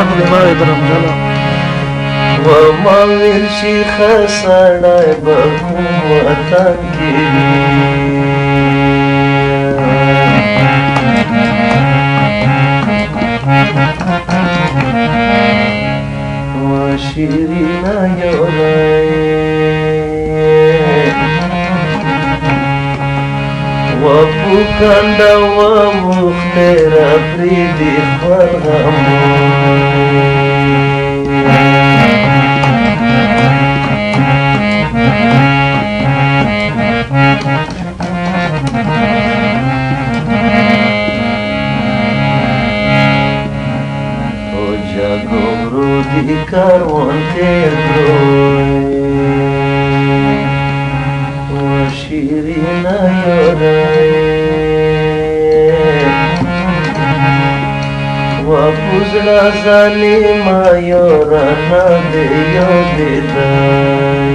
خو دې ما درم جلا وما ورشي خسړای به کوم وطن کې و شیرینا یورای و پوکنده و مختر افریدی خورغمون جاگورو دی کاروان تیر کروی و شیرینا یورای و پوزلا ظالما یورانا دیو دیدای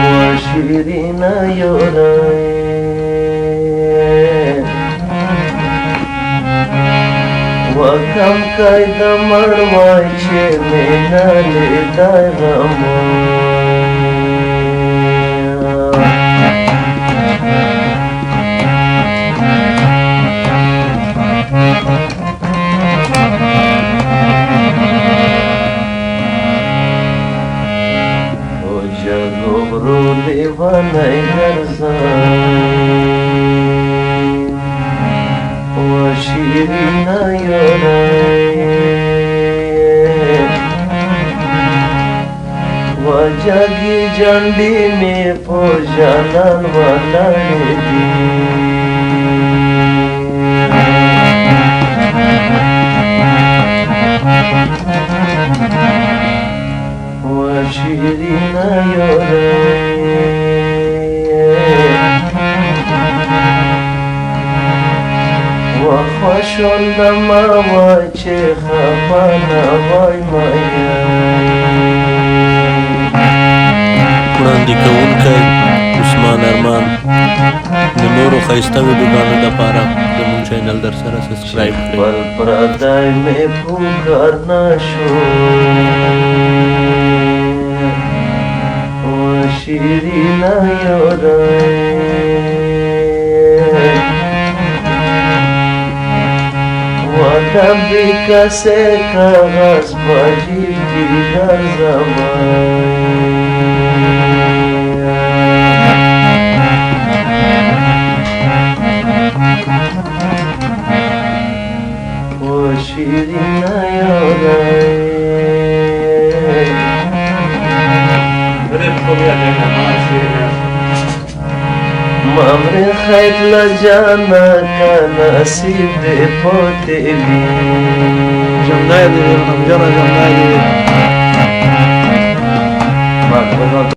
و شیرینا یورای وکم کای د مړوای چې مینا لیدای غمو او جګورو لیوانای ګرځای و شیرینا یورای و جاگی جنڈی میں پوجانان ولاړې دي و شیرینا یورای وخوشون دما وای چې خفا نه وای مایا وړاندې کوونکی عثمان ارمان د نورو ښایسته ویډیوګانو دپاره زموږ چینل در سره سبسکرایب کړئ بل پردای مې پوکار نشو و شیرینا یورای دبی کسی کاغذ باجی دیگر زمان و شیرینا یورای مامری خیت لجانا کا نصیب دے پوتے بھی جمدای دې جمدای دې